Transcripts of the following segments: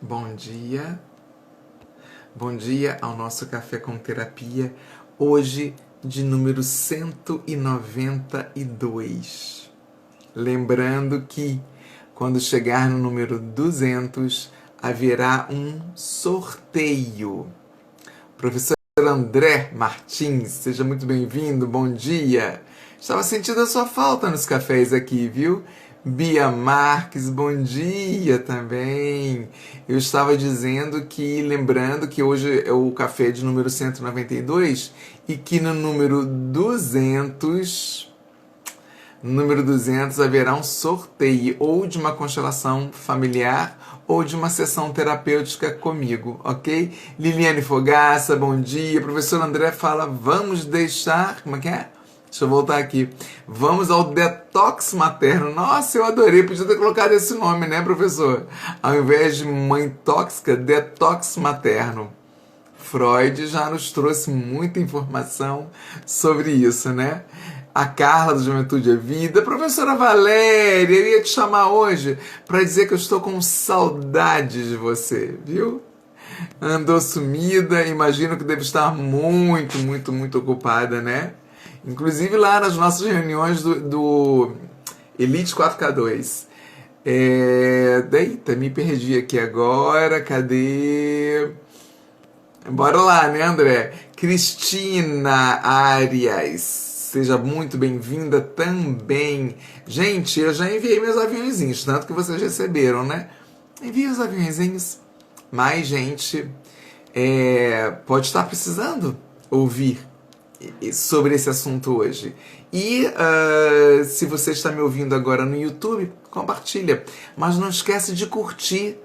Bom dia, bom dia ao nosso Café com Terapia, hoje de número 192. Lembrando que quando chegar no número 200, haverá um sorteio. Professor André Martins, seja muito bem-vindo, bom dia. Estava sentindo a sua falta nos cafés aqui, viu? Bia Marques, bom dia também. Eu estava dizendo que, lembrando que hoje é o café de número 192 e que no número 200 haverá um sorteio ou de uma constelação familiar ou de uma sessão terapêutica comigo, ok? Liliane Fogaça, bom dia. Professor André fala, vamos deixar... Como é que é? Deixa eu voltar aqui. Vamos ao detox materno. Nossa, eu adorei. Podia ter colocado esse nome, né, professor? Ao invés de mãe tóxica, detox materno. Freud já nos trouxe muita informação sobre isso, né? A Carla do Juventude é Vida. Professora Valéria, eu ia te chamar hoje para dizer que eu estou com saudade de você, viu? Andou sumida, imagino que deve estar muito, muito, muito ocupada, né? Inclusive lá nas nossas reuniões do Elite 4K2. Eita, me perdi aqui agora, cadê? Bora lá, né, André? Cristina Arias, seja muito bem-vinda também. Gente, eu já enviei meus aviãozinhos, tanto que vocês receberam, né? Envie os aviãozinhos. Mas, gente, pode estar precisando ouvir sobre esse assunto hoje. E se você está me ouvindo agora no YouTube, compartilha. Mas não esquece de curtir.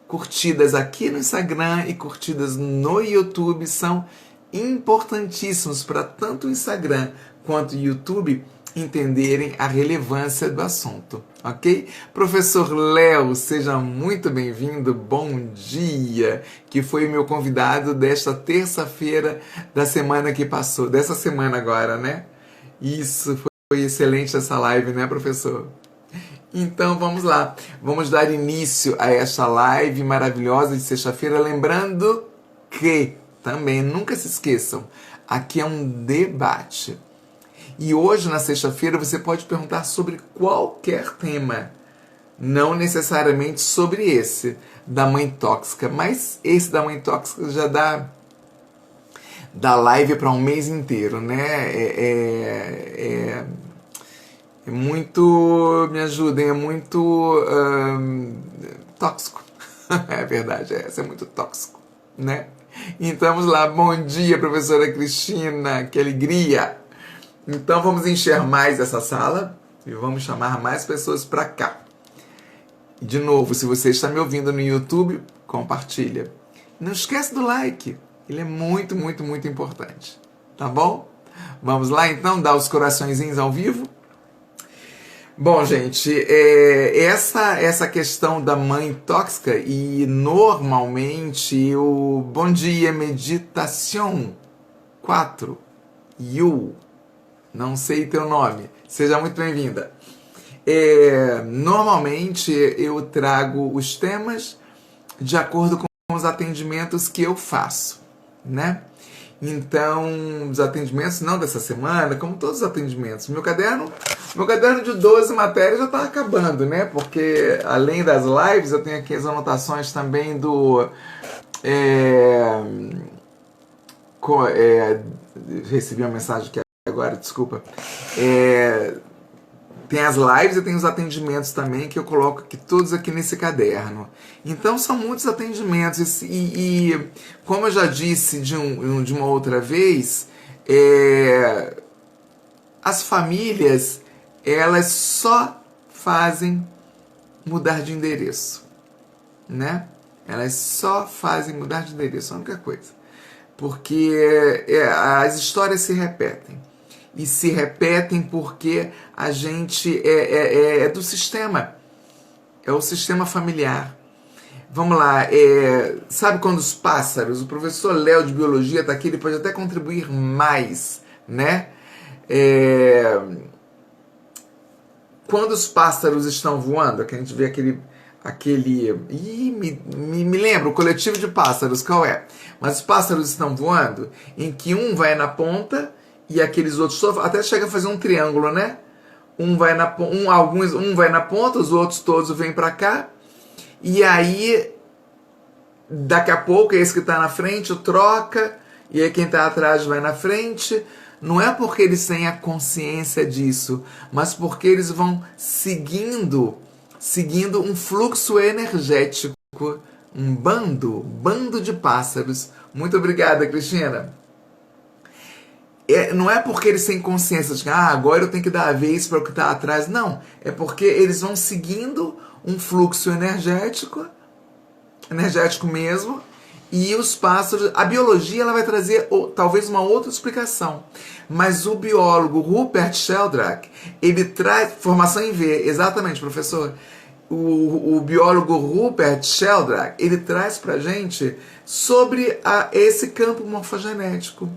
Curtidas aqui no Instagram e curtidas no YouTube são importantíssimos para tanto o Instagram quanto o YouTube entenderem a relevância do assunto, ok? Professor Léo, seja muito bem-vindo, bom dia, que foi meu convidado desta terça-feira da semana que passou, dessa semana agora, né? Isso, foi excelente essa live, né, professor? Então vamos lá, vamos dar início a esta live maravilhosa de sexta-feira, lembrando que, também nunca se esqueçam, aqui é um debate. E hoje, na sexta-feira, você pode perguntar sobre qualquer tema. Não necessariamente sobre esse, da mãe tóxica. Mas esse da mãe tóxica já dá live para um mês inteiro, né? É muito... Me ajudem, é muito tóxico. É verdade, é muito tóxico, né? Então vamos lá, bom dia, professora Cristina, que alegria! Então vamos encher mais essa sala e vamos chamar mais pessoas para cá. De novo, se você está me ouvindo no YouTube, compartilha. Não esquece do like, ele é muito, muito, muito importante. Tá bom? Vamos lá então, dar os coraçõezinhos ao vivo? Bom, gente, essa questão da mãe tóxica e normalmente o Bom Dia Meditação 4, You, não sei teu nome, seja muito bem-vinda. Normalmente eu trago os temas de acordo com os atendimentos que eu faço, né? Então, os atendimentos, não dessa semana, como todos os atendimentos. Meu caderno de 12 matérias já está acabando, né? Porque além das lives, eu tenho aqui as anotações também do... recebi uma mensagem aqui agora, desculpa. Tem as lives e tem os atendimentos também, que eu coloco aqui, todos aqui nesse caderno. Então são muitos atendimentos. E como eu já disse de uma outra vez, as famílias, elas só fazem mudar de endereço, né? Elas só fazem mudar de endereço, a única coisa. Porque as histórias se repetem. E se repetem porque a gente é do sistema. É o sistema familiar. Vamos lá, sabe quando os pássaros, o professor Léo de Biologia está aqui, ele pode até contribuir mais, né? Quando os pássaros estão voando, que a gente vê aquele... me lembro, o coletivo de pássaros, qual é? Mas os pássaros estão voando, em que um vai na ponta e aqueles outros até chega a fazer um triângulo, né? Um vai na ponta, os outros todos vêm para cá, e aí daqui a pouco esse que está na frente troca, e aí quem está atrás vai na frente. Não é porque eles têm a consciência disso, mas porque eles vão seguindo um fluxo energético, um bando de pássaros. Muito obrigada, Cristina. Não é porque eles têm consciência de que agora eu tenho que dar a vez para o que está atrás. Não, é porque eles vão seguindo um fluxo energético mesmo, e os pássaros, a biologia ela vai trazer talvez uma outra explicação, mas o biólogo Rupert Sheldrake, ele traz formação em V, exatamente, professor. O biólogo Rupert Sheldrake, ele traz pra gente sobre esse campo morfogenético,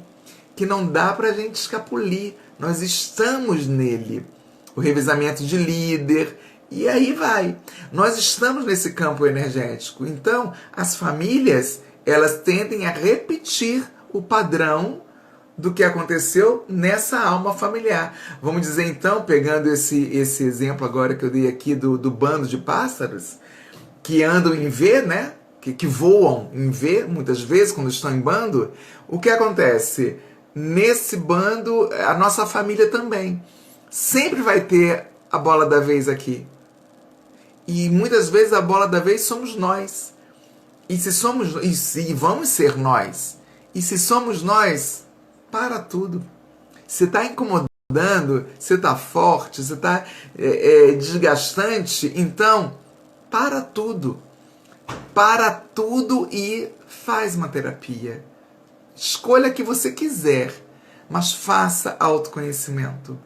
que não dá pra gente escapulir, nós estamos nele. O revezamento de líder, e aí vai. Nós estamos nesse campo energético. Então, as famílias, elas tendem a repetir o padrão do que aconteceu nessa alma familiar. Vamos dizer, então, pegando esse exemplo agora que eu dei aqui do bando de pássaros, que andam em V, né? Que voam em V, muitas vezes, quando estão em bando, o que acontece? Nesse bando, a nossa família também. Sempre vai ter a bola da vez aqui. E muitas vezes a bola da vez somos nós. E se vamos ser nós. E se somos nós, para tudo. Se está incomodando, se está forte, se está desgastante, então para tudo. Para tudo e faz uma terapia. Escolha a que você quiser, mas faça autoconhecimento.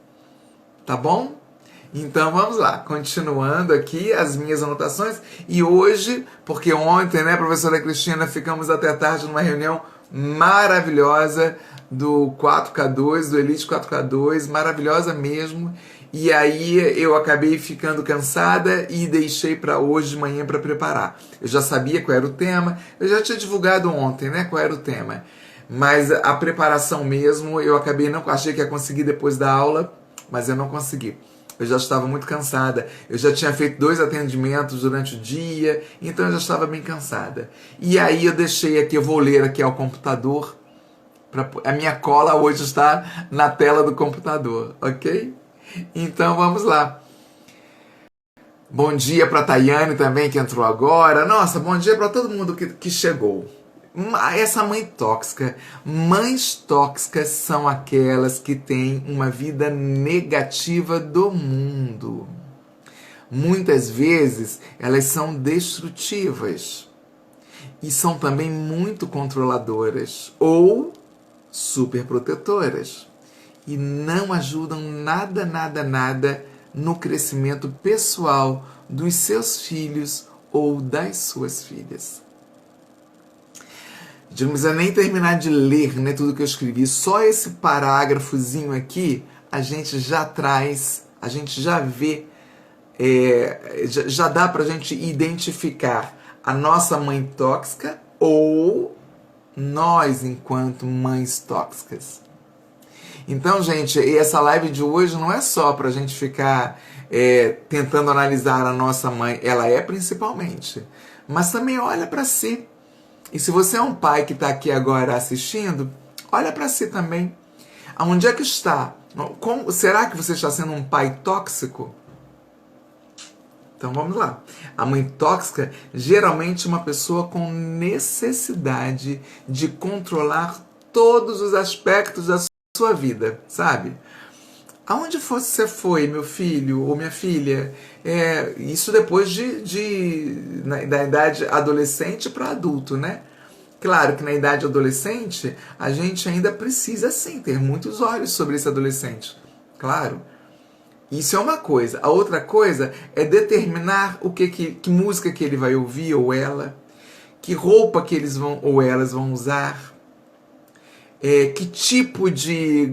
Tá bom? Então vamos lá, continuando aqui as minhas anotações. E hoje, porque ontem, né, professora Cristina, ficamos até tarde numa reunião maravilhosa do 4K2, do Elite 4K2, maravilhosa mesmo. E aí eu acabei ficando cansada e deixei para hoje de manhã para preparar. Eu já sabia qual era o tema, eu já tinha divulgado ontem, né, qual era o tema. Mas a preparação mesmo, eu achei que ia conseguir depois da aula, mas eu não consegui. Eu já estava muito cansada, eu já tinha feito 2 atendimentos durante o dia, então eu já estava bem cansada. E aí eu deixei aqui, eu vou ler aqui ao computador, a minha cola hoje está na tela do computador, ok? Então vamos lá. Bom dia para a Tayane também, que entrou agora. Nossa, bom dia para todo mundo que chegou. Essa mãe tóxica. Mães tóxicas são aquelas que têm uma vida negativa do mundo. Muitas vezes elas são destrutivas e são também muito controladoras ou superprotetoras e não ajudam nada no crescimento pessoal dos seus filhos ou das suas filhas. Não precisa nem terminar de ler, né, tudo que eu escrevi. Só esse parágrafozinho aqui, a gente já traz, a gente já vê, já dá pra gente identificar a nossa mãe tóxica ou nós enquanto mães tóxicas. Então, gente, essa live de hoje não é só pra gente ficar tentando analisar a nossa mãe, ela é principalmente, mas também olha pra si. E se você é um pai que está aqui agora assistindo, olha para si também. Aonde é que está? Será que você está sendo um pai tóxico? Então vamos lá. A mãe tóxica geralmente é uma pessoa com necessidade de controlar todos os aspectos da sua vida, sabe? Aonde você foi, meu filho ou minha filha? Isso depois da idade adolescente para adulto, né? Claro que na idade adolescente, a gente ainda precisa, sim, ter muitos olhos sobre esse adolescente. Claro. Isso é uma coisa. A outra coisa é determinar que música que ele vai ouvir ou ela, que roupa que eles vão ou elas vão usar, que tipo de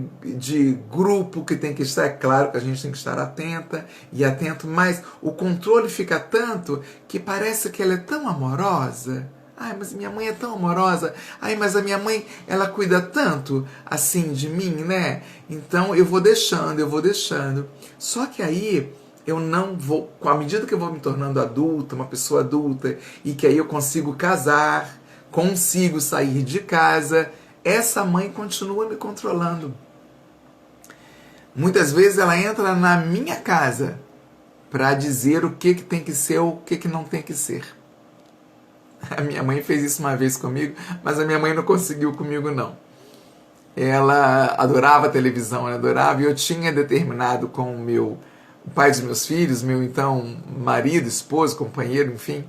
grupo que tem que estar. É claro que a gente tem que estar atenta e atento, mas o controle fica tanto que parece que ela é tão amorosa. Ai, mas minha mãe é tão amorosa. Ai, mas a minha mãe, ela cuida tanto assim de mim, né? Então eu vou deixando, eu vou deixando. Só que aí eu não vou, com a medida que eu vou me tornando adulta, uma pessoa adulta, e que aí eu consigo casar, consigo sair de casa, essa mãe continua me controlando. Muitas vezes ela entra na minha casa para dizer o que tem que ser ou o que não tem que ser. A minha mãe fez isso uma vez comigo, mas a minha mãe não conseguiu comigo, não. Ela adorava televisão, ela adorava, e eu tinha determinado com o pai dos meus filhos, meu então marido, esposo, companheiro, enfim,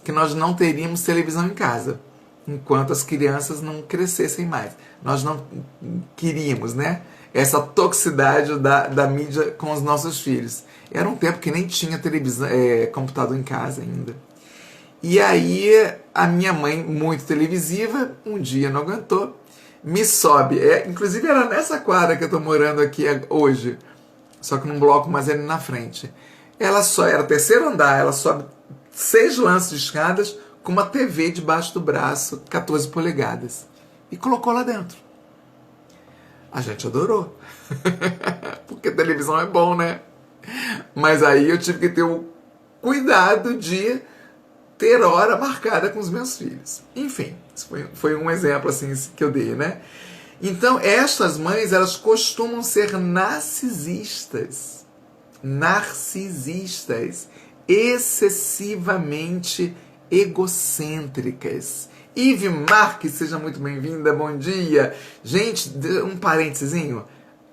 que nós não teríamos televisão em casa, enquanto as crianças não crescessem mais. Nós não queríamos, né? Essa toxicidade da mídia com os nossos filhos. Era um tempo que nem tinha televisão, computador em casa ainda. E aí a minha mãe, muito televisiva, um dia não aguentou, me sobe. Inclusive era nessa quadra que eu estou morando aqui hoje, só que num bloco mais ali na frente. Ela só era terceiro andar, ela sobe 6 lances de escadas com uma TV debaixo do braço, 14 polegadas. E colocou lá dentro. A gente adorou. Porque televisão é bom, né? Mas aí eu tive que ter o cuidado de ter hora marcada com os meus filhos. Enfim, isso foi um exemplo assim que eu dei, né? Então, estas mães, elas costumam ser narcisistas. Narcisistas. Excessivamente egocêntricas. Ive Marques, seja muito bem-vinda, bom dia. Gente, um parentezinho.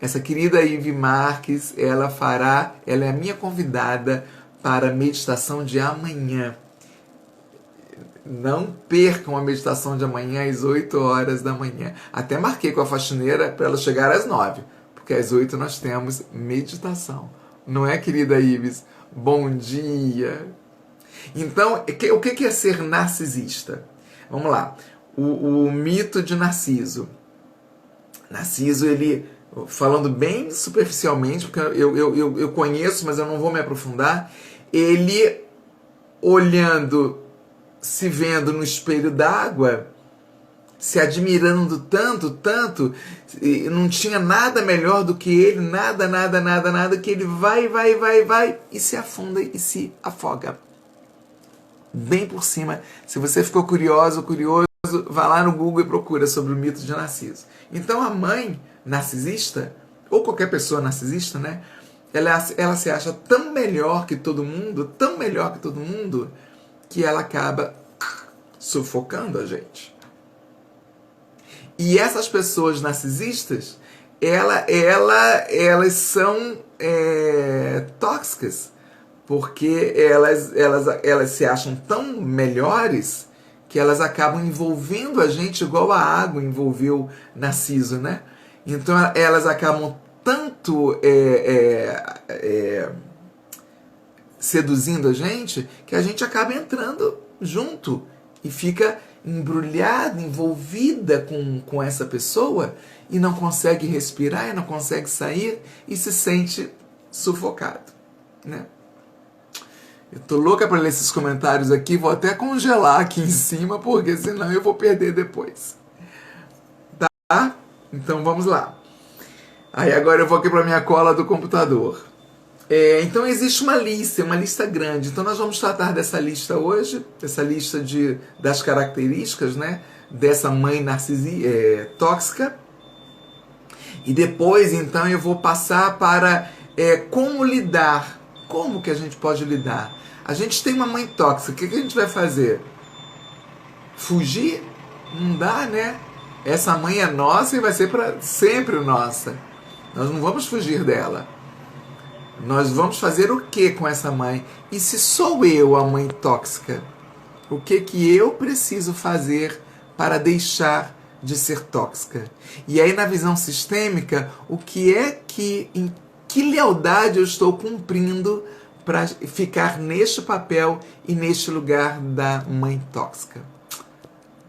Essa querida Ive Marques, ela é a minha convidada para a meditação de amanhã. Não percam a meditação de amanhã às 8 horas da manhã. Até marquei com a faxineira para ela chegar às 9, porque às 8 nós temos meditação. Não é, querida Ives? Bom dia! Então, o que é ser narcisista? Vamos lá. O mito de Narciso. Narciso, ele, falando bem superficialmente, porque eu conheço, mas eu não vou me aprofundar, ele olhando, se vendo no espelho d'água, se admirando tanto, não tinha nada melhor do que ele, nada, que ele vai, e se afunda e se afoga. Bem por cima. Se você ficou curioso, vá lá no Google e procura sobre o mito de Narciso. Então a mãe narcisista, ou qualquer pessoa narcisista, né? Ela se acha tão melhor que todo mundo, que ela acaba sufocando a gente. E essas pessoas narcisistas, elas são tóxicas, porque elas se acham tão melhores que elas acabam envolvendo a gente igual a água envolveu Narciso, né? Então elas acabam tanto seduzindo a gente que a gente acaba entrando junto e fica embrulhada, envolvida com essa pessoa e não consegue respirar, e não consegue sair e se sente sufocado, né? Eu tô louca para ler esses comentários aqui, vou até congelar aqui em cima, porque senão eu vou perder depois. Tá? Então vamos lá. Aí agora eu vou aqui para minha cola do computador. Então existe uma lista grande. Então nós vamos tratar dessa lista hoje, essa lista das características, né, dessa mãe tóxica. E depois, então, eu vou passar para como lidar. Como que a gente pode lidar? A gente tem uma mãe tóxica, o que a gente vai fazer? Fugir? Não dá, né? Essa mãe é nossa e vai ser para sempre nossa. Nós não vamos fugir dela. Nós vamos fazer o que com essa mãe? E se sou eu a mãe tóxica? O que eu preciso fazer para deixar de ser tóxica? E aí, na visão sistêmica, em que lealdade eu estou cumprindo para ficar neste papel e neste lugar da mãe tóxica?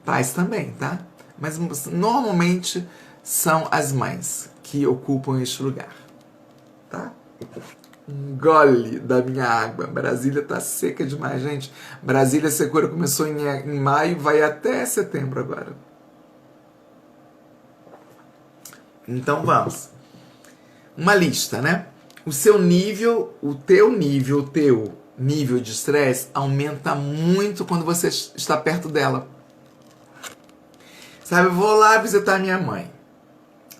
Pais também, tá? mas normalmente são as mães que ocupam este lugar, tá? Um gole da minha água. Brasília tá seca demais, gente. Brasília, a secura começou em maio, vai até setembro agora. Então vamos. Uma lista, né? O teu nível de estresse aumenta muito quando você está perto dela. Sabe, eu vou lá visitar minha mãe.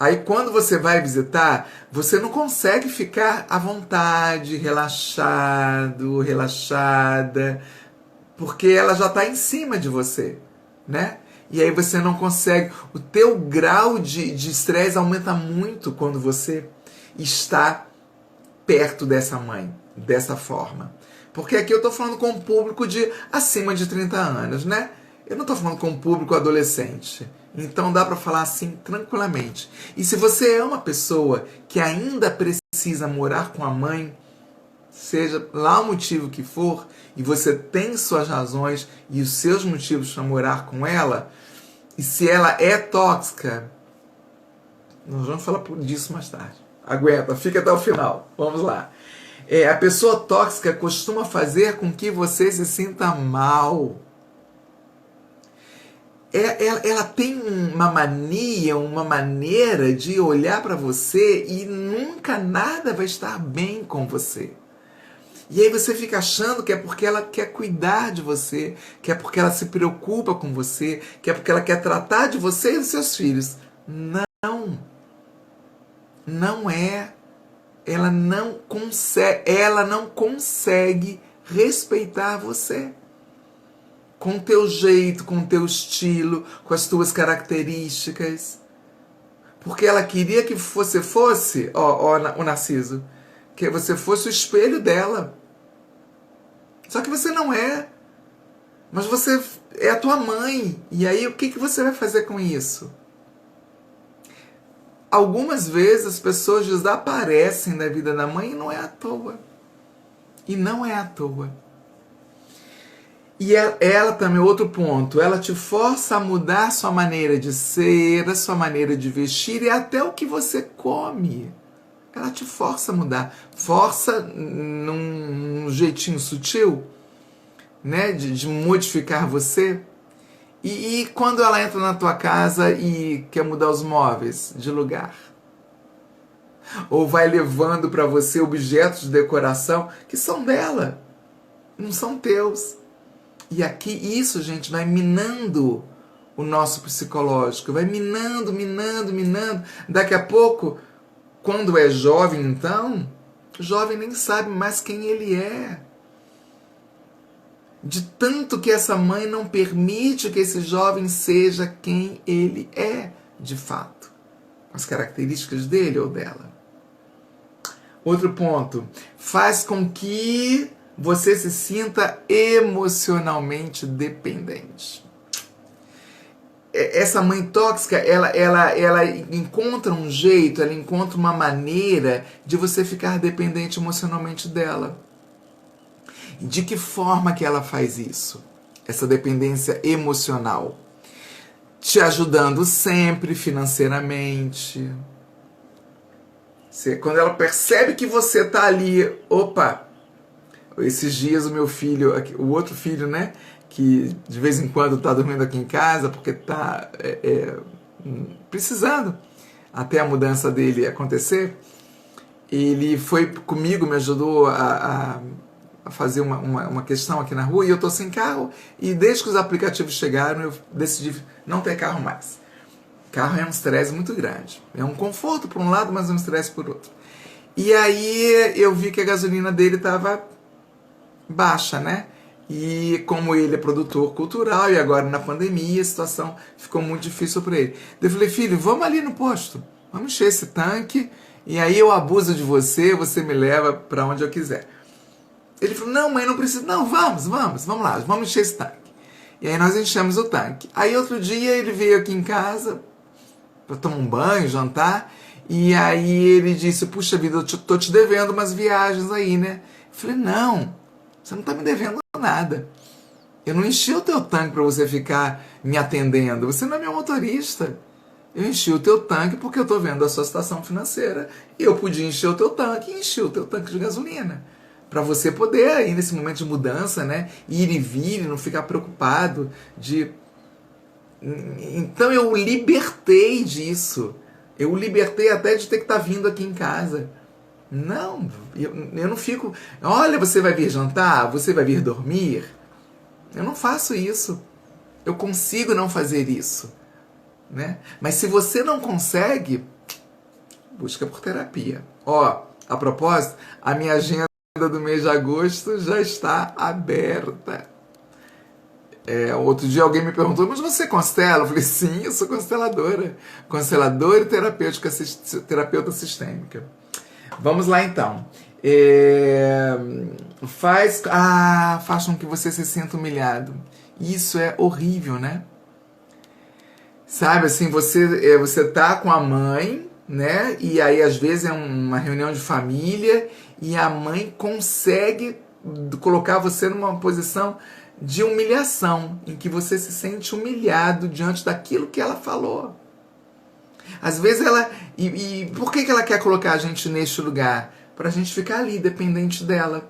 Aí quando você vai visitar, você não consegue ficar à vontade, relaxado, relaxada, porque ela já está em cima de você, né? E aí você não consegue. O teu grau de estresse aumenta muito quando você está perto dessa mãe, dessa forma. Porque aqui eu estou falando com um público de acima de 30 anos, né? Eu não estou falando com um público adolescente. Então dá para falar assim tranquilamente. E se você é uma pessoa que ainda precisa morar com a mãe, seja lá o motivo que for, e você tem suas razões e os seus motivos para morar com ela, e se ela é tóxica, nós vamos falar disso mais tarde. Aguenta, fica até o final. Vamos lá. A pessoa tóxica costuma fazer com que você se sinta mal. Ela tem uma mania, uma maneira de olhar para você e nunca nada vai estar bem com você. E aí você fica achando que é porque ela quer cuidar de você, que é porque ela se preocupa com você, que é porque ela quer tratar de você e dos seus filhos. Não. Não é. Ela não consegue respeitar você. Com o teu jeito, com o teu estilo, com as tuas características. Porque ela queria que você fosse, o Narciso, que você fosse o espelho dela. Só que você não é. Mas você é a tua mãe. E aí o que você vai fazer com isso? Algumas vezes as pessoas desaparecem da vida da mãe e não é à toa. E não é à toa. E ela também, outro ponto, ela te força a mudar a sua maneira de ser, a sua maneira de vestir e até o que você come. Ela te força a mudar. Força num jeitinho sutil, né, de modificar você. E quando ela entra na tua casa e quer mudar os móveis de lugar? Ou vai levando para você objetos de decoração que são dela, não são teus. E aqui isso, gente, vai minando o nosso psicológico, vai minando. Daqui a pouco, quando é jovem, então, o jovem nem sabe mais quem ele é. De tanto que essa mãe não permite que esse jovem seja quem ele é, de fato. As características dele ou dela. Outro ponto, faz com que você se sinta emocionalmente dependente. Essa mãe tóxica, ela encontra um jeito, ela encontra uma maneira de você ficar dependente emocionalmente dela. De que forma que ela faz isso? Essa dependência emocional. Te ajudando sempre financeiramente. Quando ela percebe que você está ali, opa, esses dias o meu filho, o outro filho, né, que de vez em quando está dormindo aqui em casa porque está precisando até a mudança dele acontecer, ele foi comigo, me ajudou a fazer uma questão aqui na rua e eu estou sem carro e desde que os aplicativos chegaram eu decidi não ter carro mais. Carro é um estresse muito grande. É um conforto por um lado, mas um estresse por outro. E aí eu vi que a gasolina dele estava baixa, né? E como ele é produtor cultural e agora na pandemia a situação ficou muito difícil para ele. Eu falei, filho, vamos ali no posto, vamos encher esse tanque e aí eu abuso de você, você me leva para onde eu quiser. Ele falou, não mãe, não precisa. Não, vamos lá, vamos encher esse tanque. E aí nós enchemos o tanque. Aí outro dia ele veio aqui em casa para tomar um banho, jantar, e aí ele disse, puxa vida, eu tô te devendo umas viagens aí, né? Eu falei, não, você não tá me devendo nada. Eu não enchi o teu tanque para você ficar me atendendo. Você não é meu motorista. Eu enchi o teu tanque porque eu estou vendo a sua situação financeira. E eu podia encher o teu tanque e encher o teu tanque de gasolina. Para você poder, aí nesse momento de mudança, né, ir e vir, não ficar preocupado de... Então eu o libertei disso. Eu o libertei até de ter que estar vindo aqui em casa. Não, eu não fico... Olha, você vai vir jantar? Você vai vir dormir? Eu não faço isso. Eu consigo não fazer isso. Né? Mas se você não consegue, busca por terapia. Ó, a propósito, a minha agenda do mês de agosto já está aberta. Outro dia alguém me perguntou, mas você constela? Eu falei, sim, eu sou consteladora. Consteladora e terapeuta sistêmica. Vamos lá então. Faz com que você se sinta humilhado. Isso é horrível, né? Sabe, assim, você tá com a mãe, né? E aí, às vezes, é uma reunião de família e a mãe consegue colocar você numa posição de humilhação, em que você se sente humilhado diante daquilo que ela falou. Às vezes ela... E por que ela quer colocar a gente neste lugar? Pra gente ficar ali, dependente dela.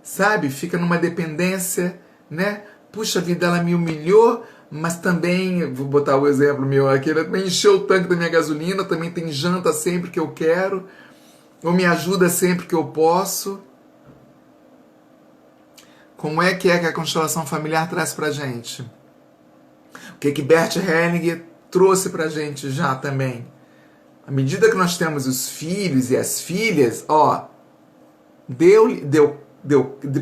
Sabe? Fica numa dependência, né? Puxa vida, ela me humilhou, mas também, vou botar o exemplo meu aqui, ela também encheu o tanque da minha gasolina, também tem janta sempre que eu quero, ou me ajuda sempre que eu posso. Como é que a constelação familiar traz pra gente? O que Bert Hellinger trouxe pra gente já também? À medida que nós temos os filhos e as filhas, ó,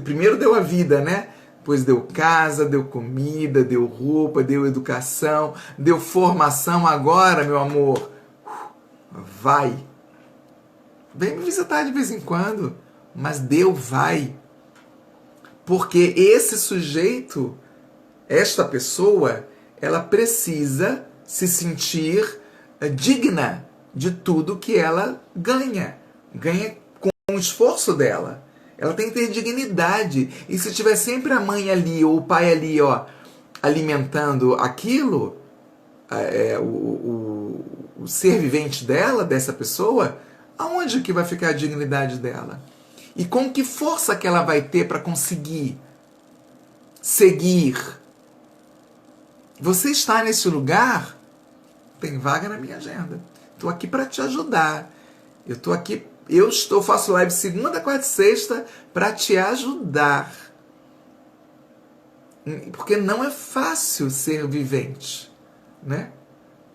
primeiro deu a vida, né? Depois deu casa, deu comida, deu roupa, deu educação, deu formação. Agora, meu amor, vai. Vem me visitar de vez em quando, mas vai. Porque esse sujeito, esta pessoa, ela precisa se sentir digna de tudo que ela ganha. Ganha com o esforço dela. Ela tem que ter dignidade. E se tiver sempre a mãe ali ou o pai ali, ó, alimentando aquilo, o ser vivente dela, dessa pessoa, aonde que vai ficar a dignidade dela? E com que força que ela vai ter para conseguir seguir? Você está nesse lugar? Tem vaga na minha agenda. Estou aqui para te ajudar. Eu estou aqui. Faço live segunda, quarta e sexta para te ajudar. Porque não é fácil ser vivente, né?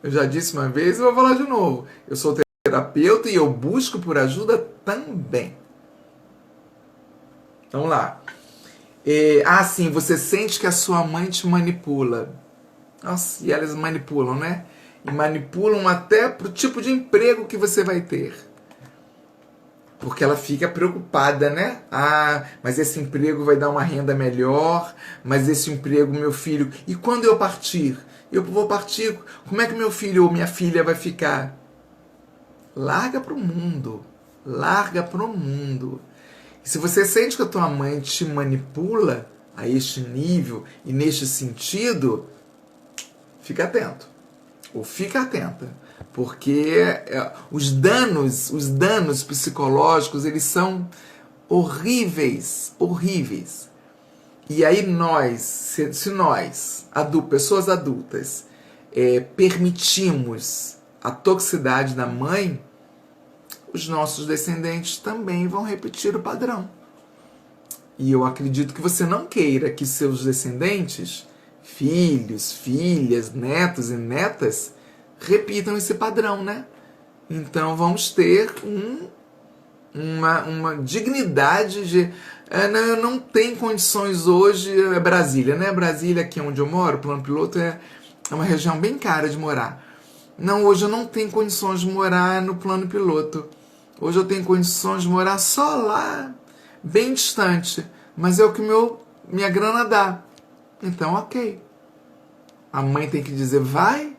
Eu já disse uma vez e vou falar de novo. Eu sou terapeuta e eu busco por ajuda também. Vamos lá. Sim, você sente que a sua mãe te manipula. Nossa, e elas manipulam, né? E manipulam até pro tipo de emprego que você vai ter. Porque ela fica preocupada, né? Mas esse emprego vai dar uma renda melhor, mas esse emprego, meu filho... E quando eu partir? Eu vou partir, como é que meu filho ou minha filha vai ficar? Larga pro mundo. Larga pro mundo. E se você sente que a tua mãe te manipula a este nível e neste sentido, fica atento. Ou fica atenta. Porque os danos psicológicos, eles são horríveis, horríveis. E aí se nós, pessoas adultas, permitimos a toxicidade da mãe, os nossos descendentes também vão repetir o padrão. E eu acredito que você não queira que seus descendentes, filhos, filhas, netos e netas, repitam esse padrão, né? Então vamos ter uma dignidade de... eu não tenho condições hoje... Brasília, né? Brasília, aqui onde eu moro, Plano Piloto, é uma região bem cara de morar. Não, hoje eu não tenho condições de morar no Plano Piloto. Hoje eu tenho condições de morar só lá, bem distante. Mas é o que minha grana dá. Então, ok. A mãe tem que dizer, vai...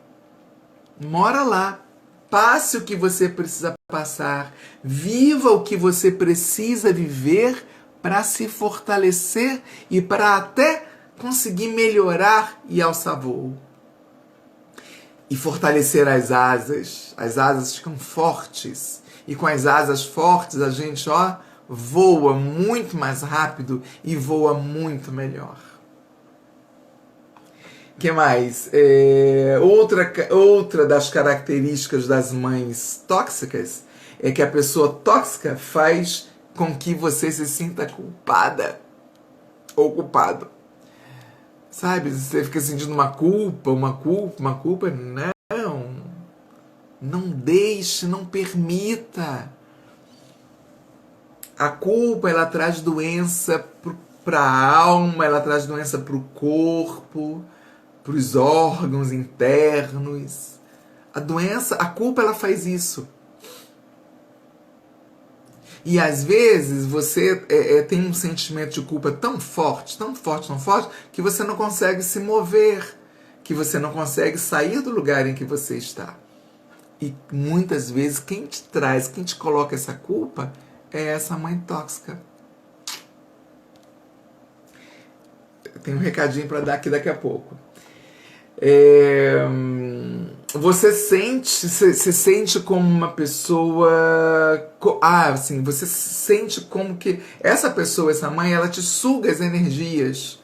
Mora lá, passe o que você precisa passar, viva o que você precisa viver para se fortalecer e para até conseguir melhorar e alçar voo. E fortalecer as asas ficam fortes. E com as asas fortes a gente, voa muito mais rápido e voa muito melhor. O que mais? Outra das características das mães tóxicas é que a pessoa tóxica faz com que você se sinta culpada ou culpado. Sabe? Você fica sentindo uma culpa. Não deixe, não permita. A culpa, ela traz doença para a alma, ela traz doença para o corpo, para os órgãos internos. A culpa, ela faz isso. E às vezes você tem um sentimento de culpa tão forte, que você não consegue se mover, que você não consegue sair do lugar em que você está. E muitas vezes quem te coloca essa culpa é essa mãe tóxica. Eu tenho um recadinho para dar aqui daqui a pouco. Você se sente como uma pessoa... você se sente como que essa pessoa, essa mãe, ela te suga as energias.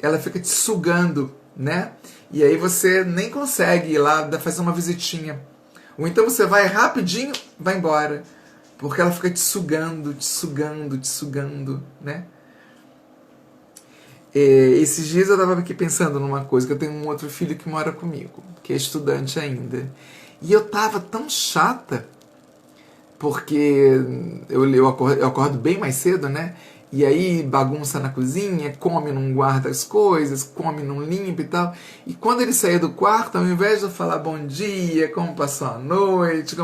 Ela fica te sugando, né? E aí você nem consegue ir lá fazer uma visitinha. Ou então você vai rapidinho, vai embora. Porque ela fica te sugando, né? Esses dias eu estava aqui pensando numa coisa, que eu tenho um outro filho que mora comigo, que é estudante ainda. E eu tava tão chata, porque eu acordo bem mais cedo, né? E aí bagunça na cozinha, come, não guarda as coisas, come, não limpa e tal. E quando ele saía do quarto, ao invés de eu falar bom dia, como passou a noite,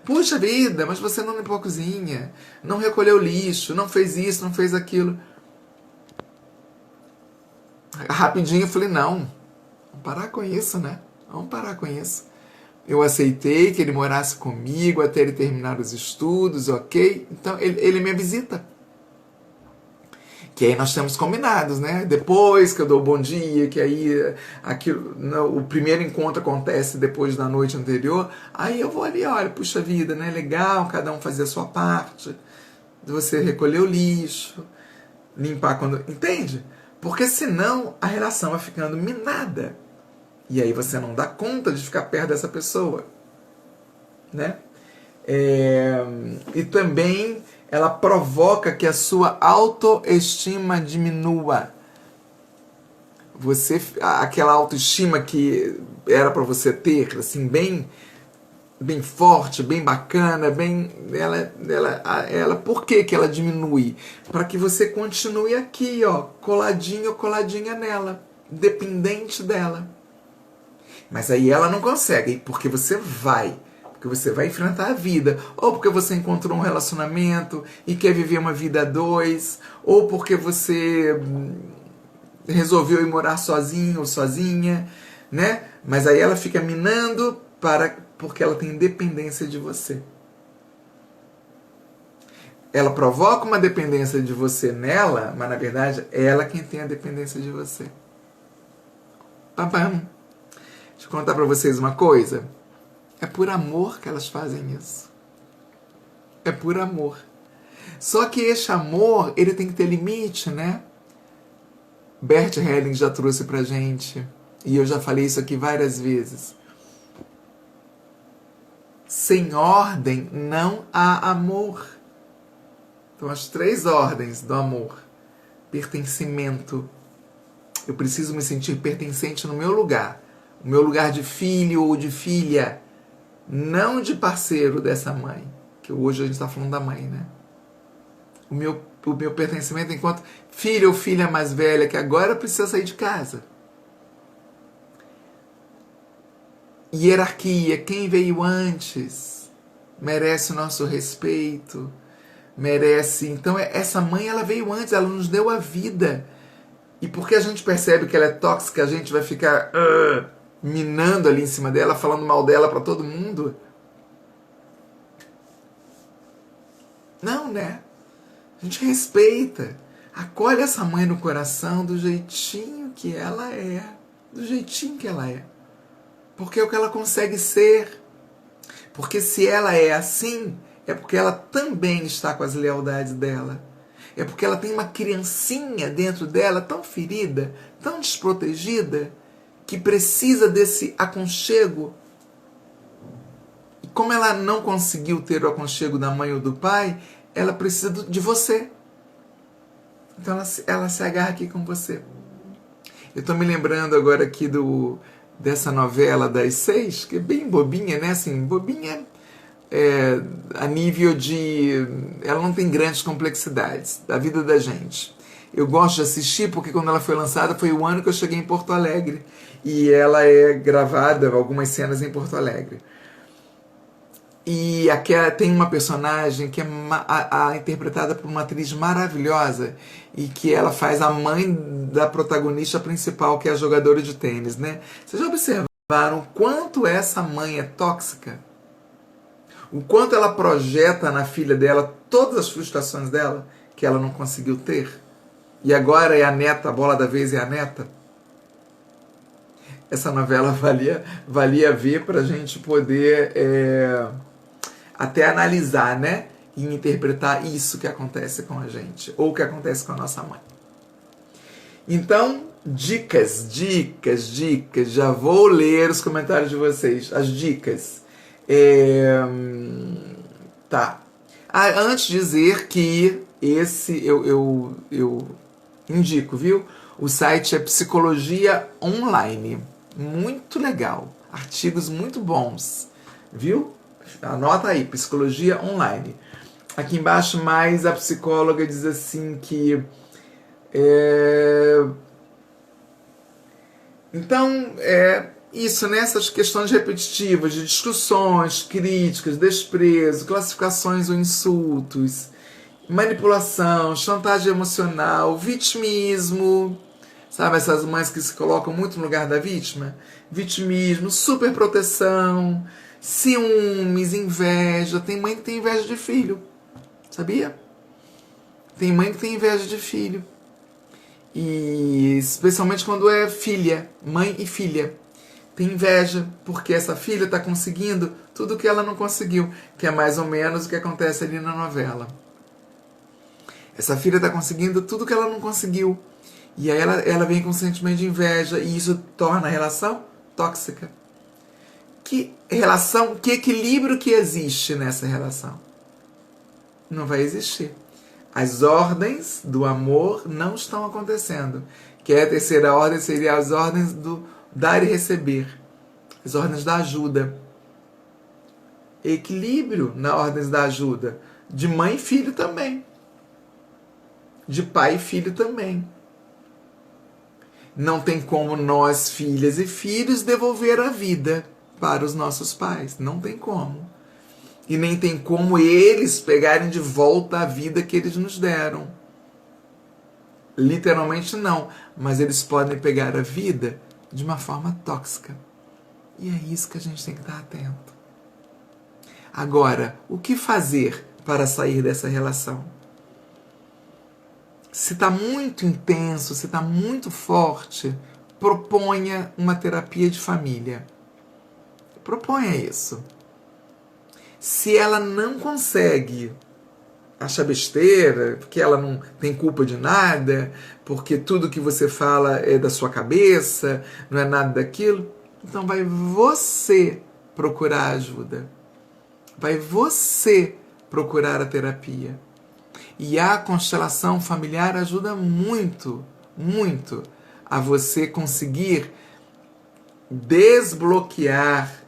puxa vida, mas você não limpou a cozinha, não recolheu lixo, não fez isso, não fez aquilo. Rapidinho eu falei, não, vamos parar com isso, né? Vamos parar com isso. Eu aceitei que ele morasse comigo até ele terminar os estudos, ok? Então ele me visita. Que aí nós temos combinados, né? Depois que eu dou o bom dia, que aí o primeiro encontro acontece depois da noite anterior, aí eu vou ali, olha, puxa vida, né? Legal, cada um fazer a sua parte. Você recolher o lixo, limpar quando... Entende? Porque senão a relação vai ficando minada. E aí você não dá conta de ficar perto dessa pessoa. Né? E também ela provoca que a sua autoestima diminua. Aquela autoestima que era para você ter, assim, bem forte, bem bacana, ela por que ela diminui? Para que você continue aqui, coladinho ou coladinha nela, dependente dela. Mas aí ela não consegue, porque você vai enfrentar a vida, ou porque você encontrou um relacionamento e quer viver uma vida a dois, ou porque você resolveu ir morar sozinho ou sozinha, né? Mas aí ela fica minando porque ela tem dependência de você. Ela provoca uma dependência de você nela, mas na verdade é ela quem tem a dependência de você. Deixa eu contar pra vocês uma coisa. É por amor que elas fazem isso. É por amor. Só que esse amor, ele tem que ter limite, né? Bert Helling já trouxe pra gente, e eu já falei isso aqui várias vezes. Sem ordem não há amor. Então, as 3 ordens do amor. Pertencimento. Eu preciso me sentir pertencente no meu lugar. O meu lugar de filho ou de filha. Não de parceiro dessa mãe. Que hoje a gente está falando da mãe, né? O meu pertencimento enquanto filho ou filha mais velha que agora precisa sair de casa. Hierarquia. Quem veio antes merece o nosso respeito. Merece. Então, essa mãe, ela veio antes. Ela nos deu a vida. E porque a gente percebe que ela é tóxica, a gente vai ficar... minando ali em cima dela, falando mal dela para todo mundo. Não, né? A gente respeita. Acolhe essa mãe no coração do jeitinho que ela é, do jeitinho que ela é. Porque é o que ela consegue ser. Porque se ela é assim, é porque ela também está com as lealdades dela. É porque ela tem uma criancinha dentro dela tão ferida, tão desprotegida, que precisa desse aconchego. E como ela não conseguiu ter o aconchego da mãe ou do pai, ela precisa de você. Então ela se agarra aqui com você. Eu estou me lembrando agora aqui dessa novela das 6, que é bem bobinha, né? Assim, bobinha a nível de... Ela não tem grandes complexidades da vida da gente. Eu gosto de assistir porque quando ela foi lançada foi o ano que eu cheguei em Porto Alegre. E ela é gravada, algumas cenas em Porto Alegre. E aqui tem uma personagem que é interpretada por uma atriz maravilhosa e que ela faz a mãe da protagonista principal, que é a jogadora de tênis, né? Vocês já observaram o quanto essa mãe é tóxica? O quanto ela projeta na filha dela todas as frustrações dela que ela não conseguiu ter? E agora é a neta, a bola da vez é a neta? Essa novela valia ver para a gente poder... até analisar, né? E interpretar isso que acontece com a gente, ou que acontece com a nossa mãe. Então, dicas. Já vou ler os comentários de vocês. As dicas. Tá. Antes de dizer que esse eu indico, viu? O site é Psicologia Online. Muito legal. Artigos muito bons. Viu? Anota aí, Psicologia Online. Aqui embaixo, mais a psicóloga diz assim que... Então, isso, né? Essas questões repetitivas de discussões, críticas, desprezo, classificações ou insultos, manipulação, chantagem emocional, vitimismo... Sabe essas mães que se colocam muito no lugar da vítima? Vitimismo, superproteção... ciúmes, inveja. Tem mãe que tem inveja de filho. Sabia? Tem mãe que tem inveja de filho. E especialmente quando é filha, mãe e filha. Tem inveja porque essa filha está conseguindo tudo que ela não conseguiu. Que é mais ou menos o que acontece ali na novela. Essa filha está conseguindo tudo que ela não conseguiu. E aí ela vem com um sentimento de inveja. E isso torna a relação tóxica. Que relação, que equilíbrio que existe nessa relação? Não vai existir. As ordens do amor não estão acontecendo. Que a terceira ordem seria as ordens do dar e receber. As ordens da ajuda. Equilíbrio na ordens da ajuda. De mãe e filho também. De pai e filho também. Não tem como nós, filhas e filhos, devolver a vida para os nossos pais. Não tem como. E nem tem como eles pegarem de volta a vida que eles nos deram. Literalmente não. Mas eles podem pegar a vida de uma forma tóxica. E é isso que a gente tem que estar atento. Agora, o que fazer para sair dessa relação? Se está muito intenso, se está muito forte, proponha uma terapia de família. Proponha isso. Se ela não consegue, acha besteira, porque ela não tem culpa de nada, porque tudo que você fala é da sua cabeça, não é nada daquilo, então vai você procurar ajuda. Vai você procurar a terapia. E a constelação familiar ajuda muito, muito a você conseguir desbloquear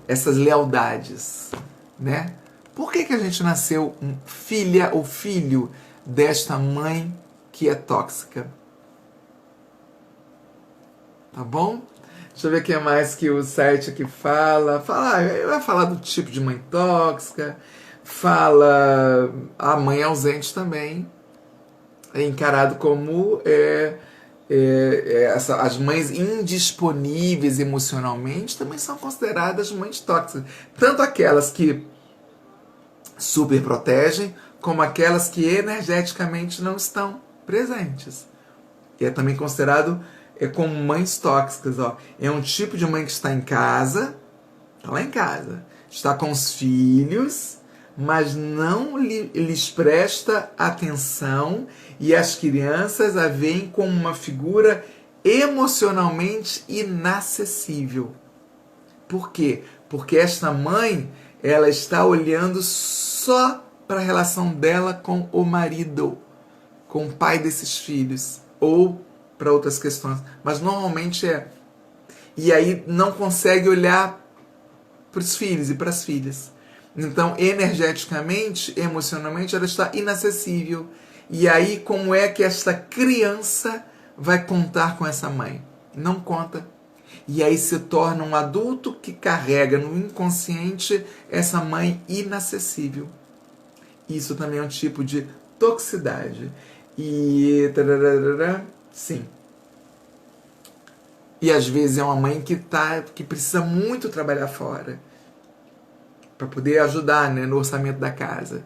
essas lealdades, né? Por que a gente nasceu filha ou filho desta mãe que é tóxica? Tá bom? Deixa eu ver o que mais que o site aqui fala. Vai falar do tipo de mãe tóxica. Fala a mãe ausente também. É encarado como as mães indisponíveis emocionalmente também são consideradas mães tóxicas. Tanto aquelas que super protegem, como aquelas que energeticamente não estão presentes. é também considerado como mães tóxicas. Ó. É um tipo de mãe que está em casa, tá lá em casa, está com os filhos, mas não lhes presta atenção e as crianças a veem como uma figura emocionalmente inacessível. Por quê? Porque esta mãe, ela está olhando só para a relação dela com o marido, com o pai desses filhos, ou para outras questões, mas normalmente é. E aí não consegue olhar para os filhos e para as filhas. Então, energeticamente, emocionalmente, ela está inacessível. E aí, como é que esta criança vai contar com essa mãe? Não conta. E aí se torna um adulto que carrega no inconsciente essa mãe inacessível. Isso também é um tipo de toxicidade. E sim. E às vezes é uma mãe que precisa muito trabalhar fora para poder ajudar, né, no orçamento da casa.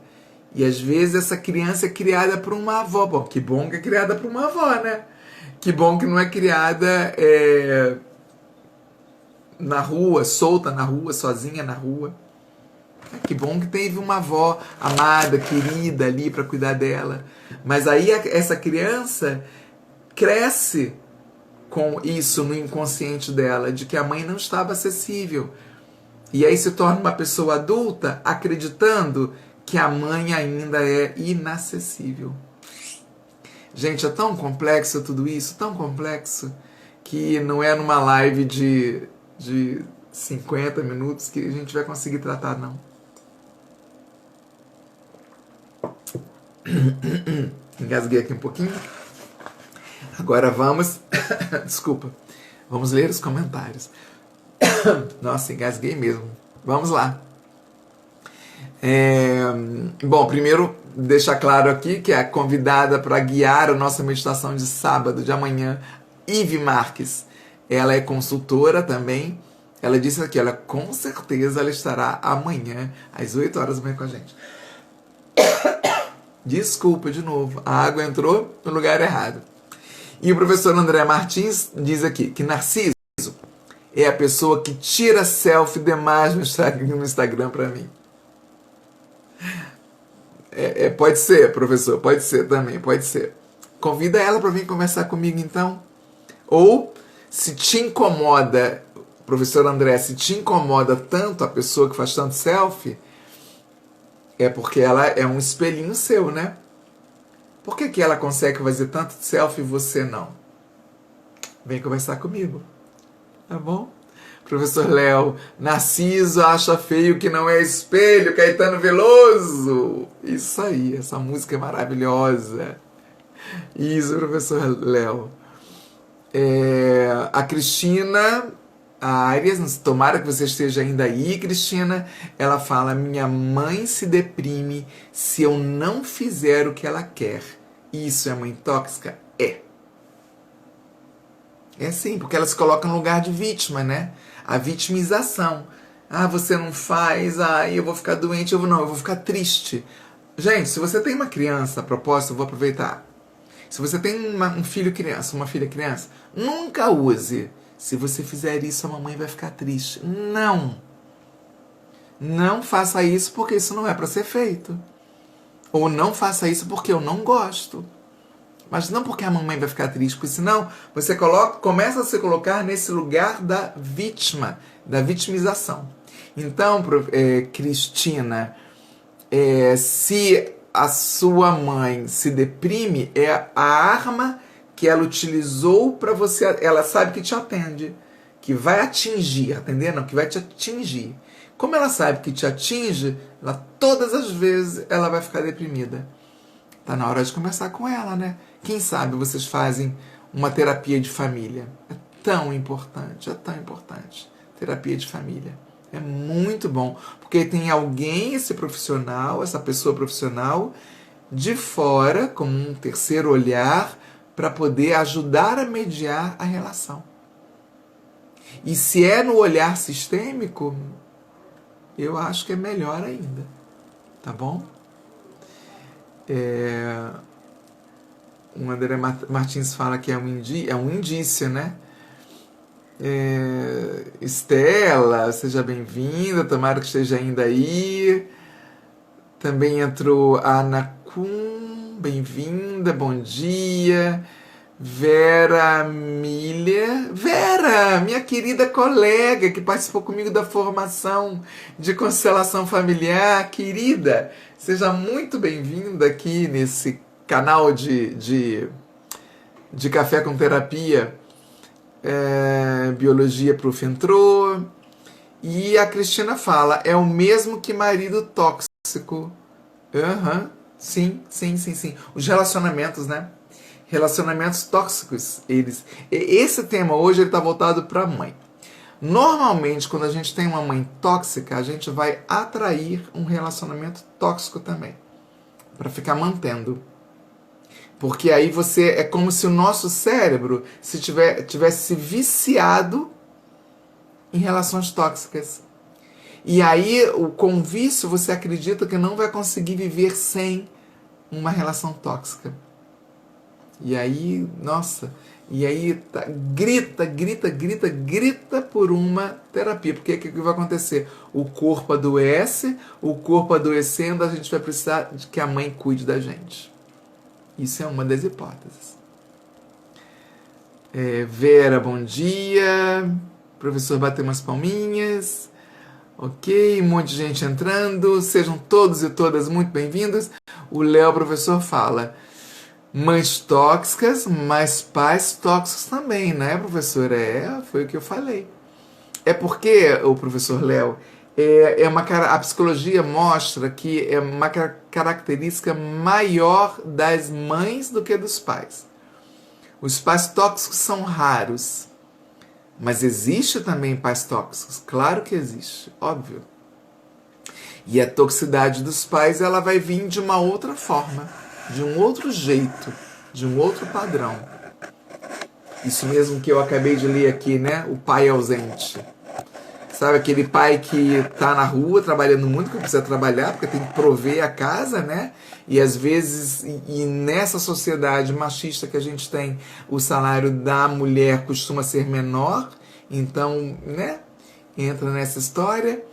E às vezes essa criança é criada por uma avó. Bom, que bom que é criada por uma avó, né? Que bom que não é criada na rua, solta na rua, sozinha na rua. Que bom que teve uma avó amada, querida ali para cuidar dela. Mas aí essa criança cresce com isso no inconsciente dela, de que a mãe não estava acessível. E aí se torna uma pessoa adulta acreditando que a mãe ainda é inacessível. Gente, é tão complexo tudo isso, tão complexo, que não é numa live de 50 minutos que a gente vai conseguir tratar, não. Engasguei aqui um pouquinho. Agora vamos... Desculpa. Vamos ler os comentários. Nossa, engasguei mesmo. Vamos lá. Bom, primeiro deixar claro aqui que a convidada para guiar a nossa meditação de sábado, de amanhã, Ive Marques. Ela é consultora também. Ela disse aqui, ela com certeza ela estará amanhã, às 8 horas da manhã com a gente. Desculpa de novo, a água entrou no lugar errado. E o professor André Martins diz aqui que Narciso é a pessoa que tira selfie demais no Instagram para mim. Pode ser, professor, pode ser também, pode ser. Convida ela para vir conversar comigo então. Ou, se te incomoda, professor André, se te incomoda tanto a pessoa que faz tanto selfie, é porque ela é um espelhinho seu, né? Por que ela consegue fazer tanto selfie e você não? Vem conversar comigo, tá bom? Professor Léo, Narciso acha feio que não é espelho, Caetano Veloso. Isso aí, essa música é maravilhosa. Isso, professor Léo. A Cristina Arias, tomara que você esteja ainda aí, Cristina. Ela fala, minha mãe se deprime se eu não fizer o que ela quer. Isso é mãe tóxica? É sim, porque ela se coloca no lugar de vítima, né? A vitimização. Ah, você não faz, eu vou ficar doente, eu vou ficar triste. Gente, se você tem uma criança, a propósito, eu vou aproveitar. Se você tem um filho criança, uma filha criança, nunca use. Se você fizer isso, a mamãe vai ficar triste. Não. Não faça isso porque isso não é para ser feito. Ou não faça isso porque eu não gosto. Mas não porque a mamãe vai ficar triste, porque senão você começa a se colocar nesse lugar da vítima, da vitimização. Então, Cristina, se a sua mãe se deprime, é a arma que ela utilizou para você, ela sabe que te atende, que vai atingir, atender não, que vai te atingir. Como ela sabe que te atinge, todas as vezes ela vai ficar deprimida. Tá na hora de conversar com ela, né? Quem sabe vocês fazem uma terapia de família. É tão importante. Terapia de família. É muito bom. Porque tem alguém, esse profissional, essa pessoa profissional, de fora, como um terceiro olhar, para poder ajudar a mediar a relação. E se é no olhar sistêmico, eu acho que é melhor ainda. Tá bom? O André Martins fala que é um indício, né? Estela, seja bem-vinda, tomara que esteja ainda aí. Também entrou a Ana Kuhn, bem-vinda, bom dia. Vera Milha. Vera, minha querida colega que participou comigo da formação de constelação familiar, querida, seja muito bem-vinda aqui nesse canal de Café com Terapia. Biologia Prof. entrou. E a Cristina fala, é o mesmo que marido tóxico. Sim. Os relacionamentos, né? Relacionamentos tóxicos, esse tema hoje está voltado para a mãe. Normalmente, quando a gente tem uma mãe tóxica, a gente vai atrair um relacionamento tóxico também, para ficar mantendo. Porque aí é como se o nosso cérebro tivesse viciado em relações tóxicas. E aí, com o vício, você acredita que não vai conseguir viver sem uma relação tóxica. E aí, nossa, grita por uma terapia. Porque o que vai acontecer? O corpo adoece, o corpo adoecendo, a gente vai precisar de que a mãe cuide da gente. Isso é uma das hipóteses. Vera, bom dia. Professor, bateu umas palminhas. Ok, um monte de gente entrando. Sejam todos e todas muito bem-vindos. O Léo, professor, fala... Mães tóxicas, mas pais tóxicos também, né, professor? Foi o que eu falei. É porque, o professor Léo, a psicologia mostra que é uma característica maior das mães do que dos pais. Os pais tóxicos são raros, mas existe também pais tóxicos, claro que existe, óbvio. E a toxicidade dos pais, ela vai vir de uma outra forma, de um outro jeito, de um outro padrão. Isso mesmo que eu acabei de ler aqui, né? O pai ausente. Sabe aquele pai que tá na rua trabalhando muito, que precisa trabalhar, porque tem que prover a casa, né? E às vezes, e nessa sociedade machista que a gente tem, o salário da mulher costuma ser menor, então, né? Entra nessa história.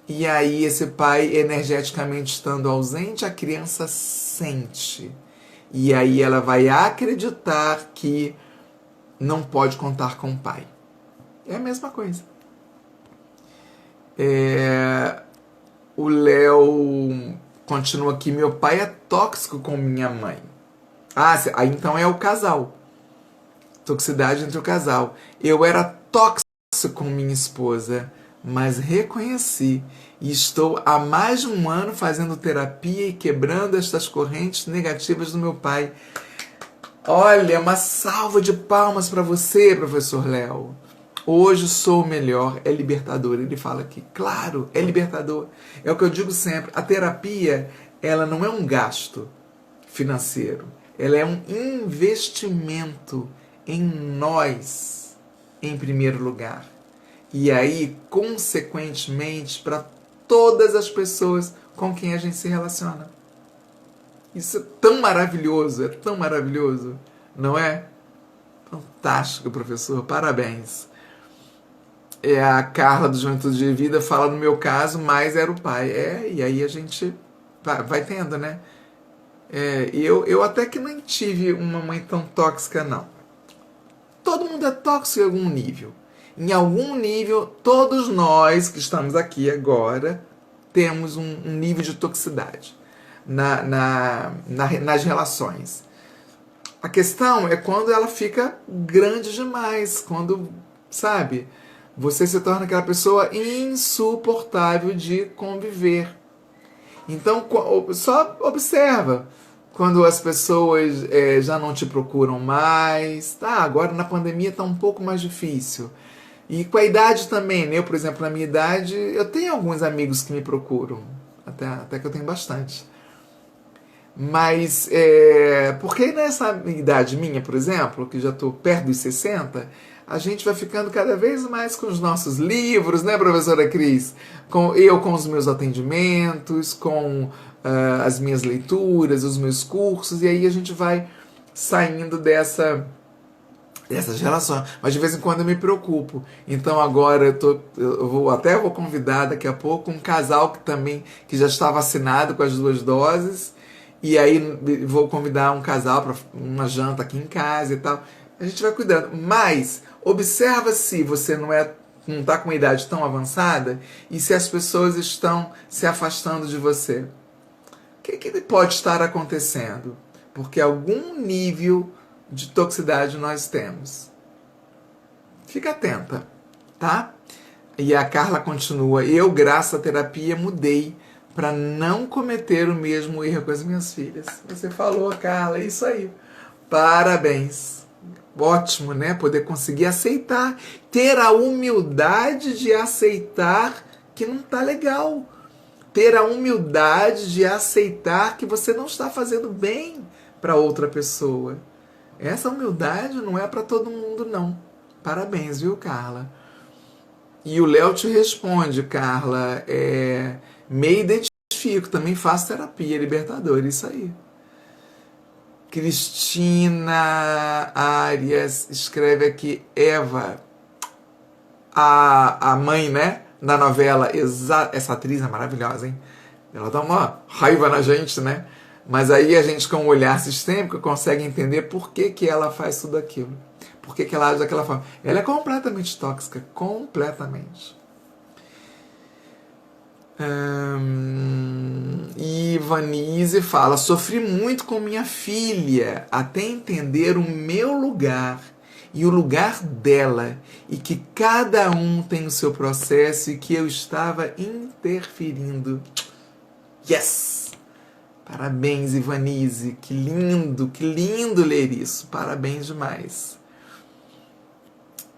E aí esse pai, energeticamente estando ausente, a criança sente. E aí ela vai acreditar que não pode contar com o pai. É a mesma coisa. O Léo continua aqui. Meu pai é tóxico com minha mãe. Aí então é o casal. Toxicidade entre o casal. Eu era tóxico com minha esposa, mas reconheci e estou há mais de um ano fazendo terapia e quebrando estas correntes negativas do meu pai. Olha, uma salva de palmas para você, professor Léo. Hoje sou melhor, é libertador. Ele fala aqui, claro, é libertador. É o que eu digo sempre, a terapia, ela não é um gasto financeiro, ela é um investimento em nós, em primeiro lugar. E aí, consequentemente, para todas as pessoas com quem a gente se relaciona. Isso é tão maravilhoso, não é? Fantástico, professor, parabéns. A Carla do Juventude de Vida fala, no meu caso, mais era o pai. E aí a gente vai tendo, né? Eu até que nem tive uma mãe tão tóxica, não. Todo mundo é tóxico em algum nível. Em algum nível, todos nós que estamos aqui agora temos um nível de toxicidade nas relações. A questão é quando ela fica grande demais, quando, sabe, você se torna aquela pessoa insuportável de conviver. Então, só observa quando as pessoas já não te procuram mais. Agora na pandemia está um pouco mais difícil. E com a idade também, né? Eu, por exemplo, na minha idade, eu tenho alguns amigos que me procuram. Até que eu tenho bastante. Mas, porque nessa idade minha, por exemplo, que já estou perto dos 60, a gente vai ficando cada vez mais com os nossos livros, né, professora Cris? Com os meus atendimentos, com as minhas leituras, os meus cursos, e aí a gente vai saindo dessas relações. Mas de vez em quando eu me preocupo. Então agora eu vou convidar daqui a pouco um casal que já está vacinado com as 2 doses. E aí vou convidar um casal para uma janta aqui em casa e tal. A gente vai cuidando. Mas observa se você não está com uma idade tão avançada e se as pessoas estão se afastando de você. O que pode estar acontecendo? Porque algum nível de toxicidade nós temos. Fica atenta, tá? E a Carla continua: eu, graças à terapia, mudei para não cometer o mesmo erro com as minhas filhas. Você falou, Carla, é isso aí. Parabéns. Ótimo, né? Poder conseguir aceitar, ter a humildade de aceitar que não tá legal. Ter a humildade de aceitar que você não está fazendo bem para outra pessoa. Essa humildade não é para todo mundo, não. Parabéns, viu, Carla? E o Léo te responde, Carla, me identifico, também faço terapia, libertador, isso aí. Cristina Arias escreve aqui, Eva, a mãe, né, da novela, essa atriz é maravilhosa, hein? Ela dá uma raiva na gente, né? Mas aí a gente, com um olhar sistêmico, consegue entender por que ela faz tudo aquilo. Por que ela age daquela forma. Ela é completamente tóxica. Completamente. Ivanise fala: sofri muito com minha filha até entender o meu lugar e o lugar dela, e que cada um tem o seu processo e que eu estava interferindo. Yes! Parabéns, Ivanise, que lindo ler isso, parabéns demais.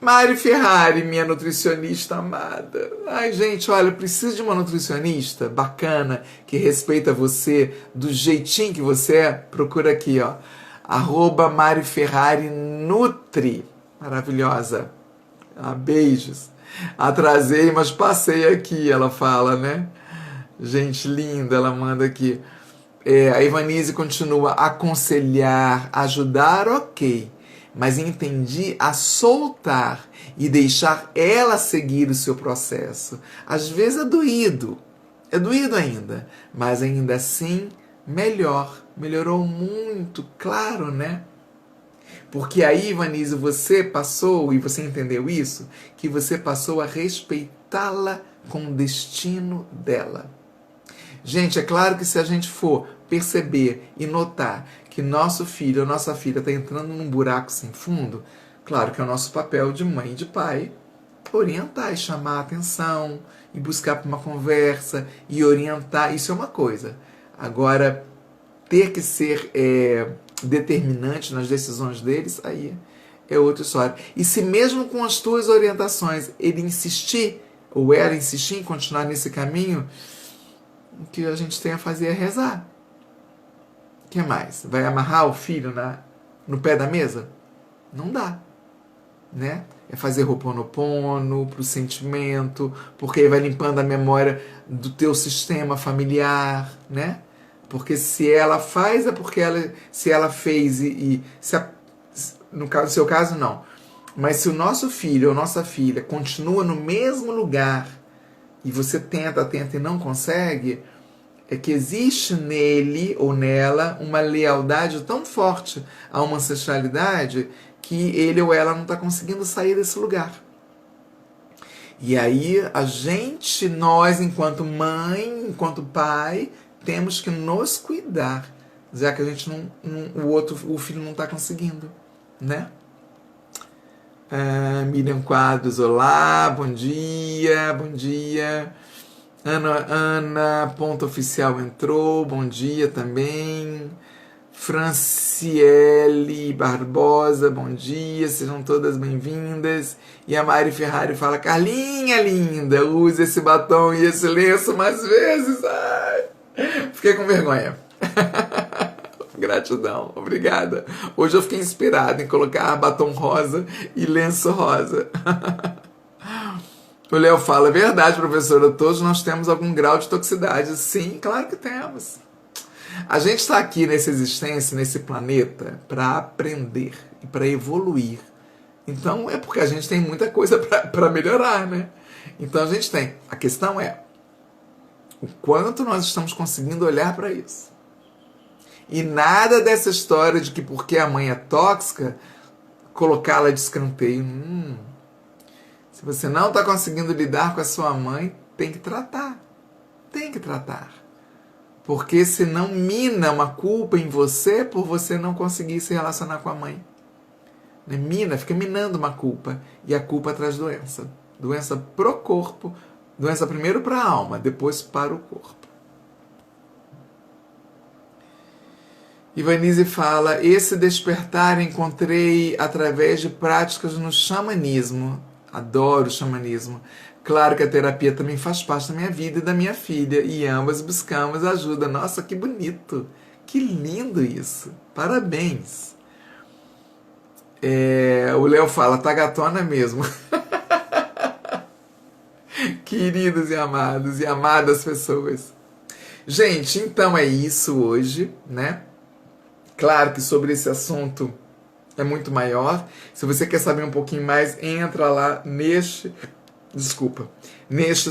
Mari Ferrari, minha nutricionista amada. Ai, gente, olha, eu preciso de uma nutricionista bacana, que respeita você do jeitinho que você é. Procura aqui, ó, @MariFerrariNutri. Maravilhosa. Beijos. Atrasei, mas passei aqui, ela fala, né? Gente linda, ela manda aqui. A Ivanise continua: aconselhar, ajudar, ok, mas entendi a soltar e deixar ela seguir o seu processo. Às vezes é doído ainda, mas ainda assim melhorou muito, claro, né? Porque aí, Ivanise, você passou, e você entendeu isso, que você passou a respeitá-la com o destino dela. Gente, é claro que se a gente for perceber e notar que nosso filho ou nossa filha está entrando num buraco sem fundo, claro que é o nosso papel de mãe e de pai orientar e chamar a atenção, e buscar uma conversa e orientar, isso é uma coisa. Agora, ter que ser determinante nas decisões deles, aí é outra história. E se mesmo com as tuas orientações ele insistir, ou ela insistir em continuar nesse caminho, o que a gente tem a fazer é rezar. O que mais? Vai amarrar o filho no pé da mesa? Não dá, né? É fazer Ho'oponopono pro sentimento, porque aí vai limpando a memória do teu sistema familiar, né? Porque se ela faz, é porque se ela fez no seu caso, não. Mas se o nosso filho ou nossa filha continua no mesmo lugar e você tenta e não consegue, é que existe nele ou nela uma lealdade tão forte a uma ancestralidade que ele ou ela não está conseguindo sair desse lugar. E aí nós, enquanto mãe, enquanto pai, temos que nos cuidar, já que a gente o filho não está conseguindo, né? Miriam Quadros, olá, bom dia. Ana, ponto oficial entrou, bom dia também. Franciele Barbosa, bom dia, sejam todas bem-vindas. E a Mari Ferrari fala: Carlinha linda, use esse batom e esse lenço mais vezes. Ai, fiquei com vergonha. Gratidão, obrigada. Hoje eu fiquei inspirado em colocar batom rosa e lenço rosa. O Léo fala: verdade, professora, todos nós temos algum grau de toxicidade. Sim, claro que temos. A gente está aqui nessa existência, nesse planeta, para aprender e para evoluir. Então é porque a gente tem muita coisa para melhorar, né? Então a gente tem. A questão é o quanto nós estamos conseguindo olhar para isso. E nada dessa história de que porque a mãe é tóxica, colocá-la de escanteio. Se você não está conseguindo lidar com a sua mãe, tem que tratar. Tem que tratar. Porque senão mina uma culpa em você por você não conseguir se relacionar com a mãe. Fica minando uma culpa. E a culpa traz doença. Doença pro corpo. Doença primeiro para a alma, depois para o corpo. Ivanise fala, esse despertar encontrei através de práticas no xamanismo. Adoro o xamanismo. Claro que a terapia também faz parte da minha vida e da minha filha. E ambas buscamos ajuda. Nossa, que bonito. Que lindo isso. Parabéns. O Léo fala, tá gatona mesmo. Queridos e amadas pessoas. Gente, então é isso hoje, né? Claro que sobre esse assunto é muito maior. Se você quer saber um pouquinho mais, entra lá neste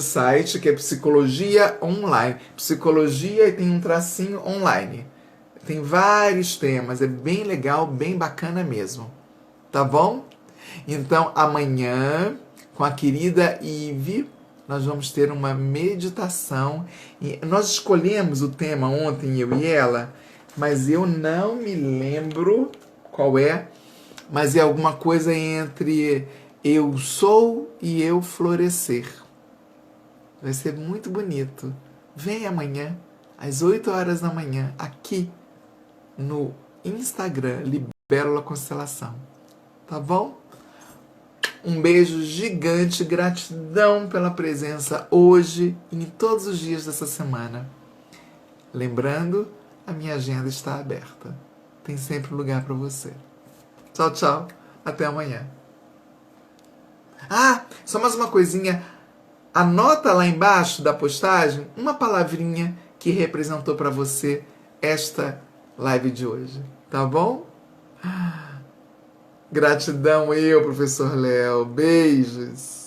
site que é Psicologia Online. Psicologia e tem um tracinho online. Tem vários temas, é bem legal, bem bacana mesmo. Tá bom? Então amanhã, com a querida Ive, nós vamos ter uma meditação. Nós escolhemos o tema ontem, eu e ela, mas eu não me lembro qual é, mas é alguma coisa entre eu sou e eu florescer. Vai ser muito bonito. Vem amanhã, às 8 horas da manhã, aqui no Instagram, Libélula Constelação. Tá bom? Um beijo gigante, gratidão pela presença hoje e em todos os dias dessa semana. Lembrando, a minha agenda está aberta. Tem sempre lugar para você. Tchau, tchau. Até amanhã. Só mais uma coisinha. Anota lá embaixo da postagem uma palavrinha que representou para você esta live de hoje. Tá bom? Gratidão, professor Léo. Beijos.